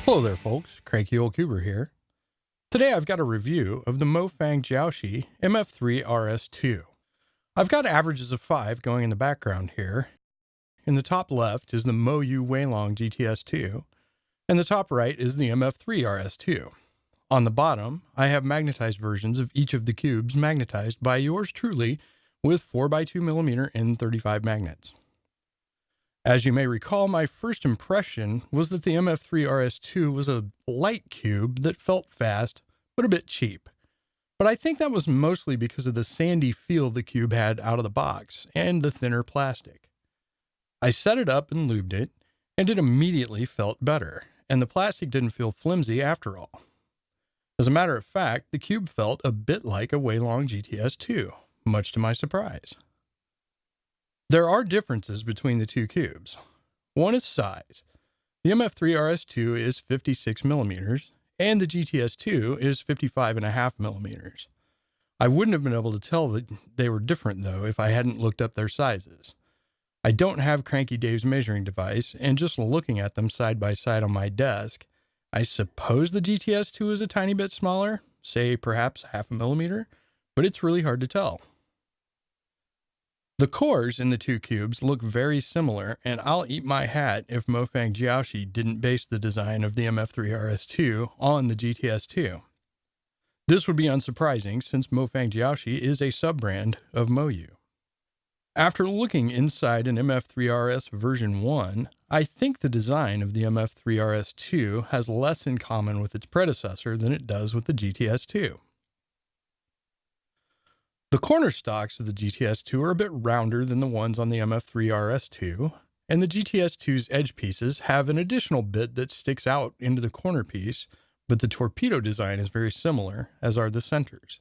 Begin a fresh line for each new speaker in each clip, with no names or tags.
Hello there folks, Cranky Old Cuber here. Today I've got a review of the MoFang JiaoShi MF3RS2. I've got averages of 5 going in the background here. In the top left is the MoU Weilong GTS2, and the top right is the MF3RS2. On the bottom, I have magnetized versions of each of the cubes magnetized by yours truly with 4x2mm N35 magnets. As you may recall, my first impression was that the MF3RS2 was a light cube that felt fast, but a bit cheap. But I think that was mostly because of the sandy feel the cube had out of the box and the thinner plastic. I set it up and lubed it, and it immediately felt better, and the plastic didn't feel flimsy after all. As a matter of fact, the cube felt a bit like a Weilong GTS2, much to my surprise. There are differences between the two cubes. One is size. The MF3RS2 is 56mm, and the GTS2 is 55.5mm. I wouldn't have been able to tell that they were different, though, if I hadn't looked up their sizes. I don't have Cranky Dave's measuring device, and just looking at them side by side on my desk, I suppose the GTS2 is a tiny bit smaller, say perhaps 0.5mm, but it's really hard to tell. The cores in the two cubes look very similar, and I'll eat my hat if MoFang JiaoShi didn't base the design of the MF3RS2 on the GTS2. This would be unsurprising since MoFang JiaoShi is a sub-brand of MoU. After looking inside an MF3RS version 1, I think the design of the MF3RS2 has less in common with its predecessor than it does with the GTS2. The corner stocks of the GTS2 are a bit rounder than the ones on the MF3RS2, and the GTS2's edge pieces have an additional bit that sticks out into the corner piece, but the torpedo design is very similar, as are the centers.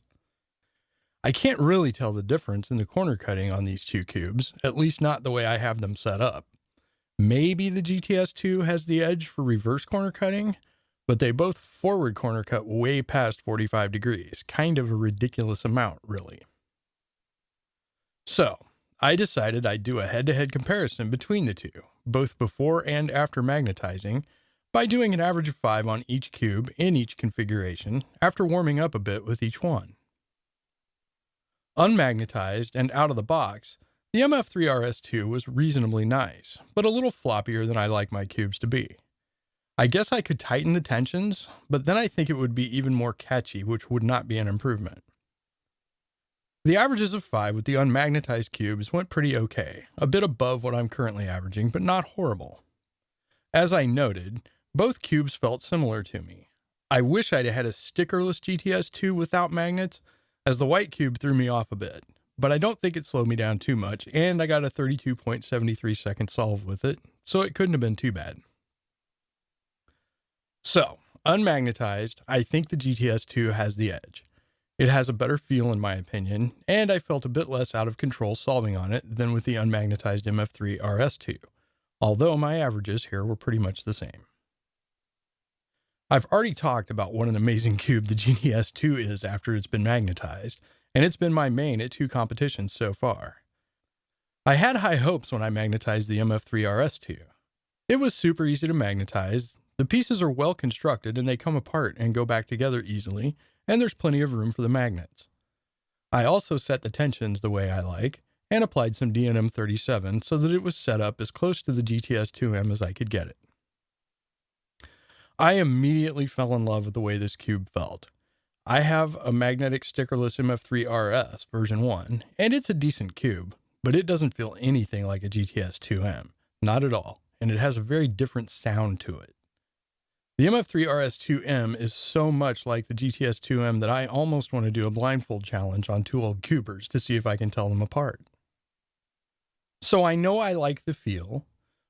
I can't really tell the difference in the corner cutting on these two cubes, at least not the way I have them set up. Maybe the GTS2 has the edge for reverse corner cutting, but they both forward corner cut way past 45 degrees, kind of a ridiculous amount, really. So, I decided I'd do a head-to-head comparison between the two, both before and after magnetizing, by doing an average of 5 on each cube in each configuration after warming up a bit with each one. Unmagnetized and out of the box, the MF3RS2 was reasonably nice, but a little floppier than I like my cubes to be. I guess I could tighten the tensions, but then I think it would be even more catchy, which would not be an improvement. The averages of 5 with the unmagnetized cubes went pretty okay, a bit above what I'm currently averaging, but not horrible. As I noted, both cubes felt similar to me. I wish I'd had a stickerless GTS2 without magnets, as the white cube threw me off a bit, but I don't think it slowed me down too much, and I got a 32.73 second solve with it, so it couldn't have been too bad. So, unmagnetized, I think the GTS2 has the edge. It has a better feel in my opinion, and I felt a bit less out of control solving on it than with the unmagnetized MF3RS2, although my averages here were pretty much the same. I've already talked about what an amazing cube the GTS2 is after it's been magnetized, and it's been my main at 2 competitions so far. I had high hopes when I magnetized the MF3RS2. It was super easy to magnetize, the pieces are well constructed and they come apart and go back together easily, and there's plenty of room for the magnets. I also set the tensions the way I like, and applied some DNM37 so that it was set up as close to the GTS2M as I could get it. I immediately fell in love with the way this cube felt. I have a magnetic stickerless MF3RS version 1, and it's a decent cube, but it doesn't feel anything like a GTS2M, not at all, and it has a very different sound to it. The MF3RS2M is so much like the GTS2M that I almost want to do a blindfold challenge on 2 old cubers to see if I can tell them apart. So I know I like the feel,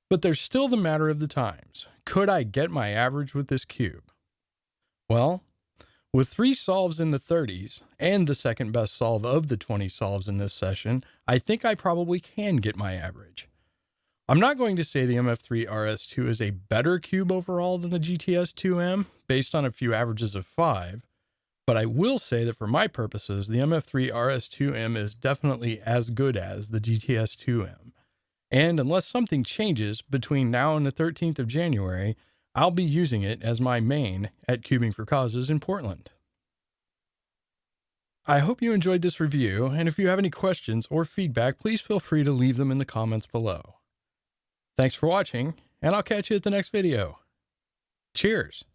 but there's still the matter of the times. Could I get my average with this cube? Well, with 3 solves in the 30s, and the second best solve of the 20 solves in this session, I think I probably can get my average. I'm not going to say the MF3RS2 is a better cube overall than the GTS2M, based on a few averages of 5, but I will say that for my purposes, the MF3RS2M is definitely as good as the GTS2M. And unless something changes between now and the 13th of January, I'll be using it as my main at Cubing for Causes in Portland. I hope you enjoyed this review, and if you have any questions or feedback, please feel free to leave them in the comments below. Thanks for watching, and I'll catch you at the next video. Cheers!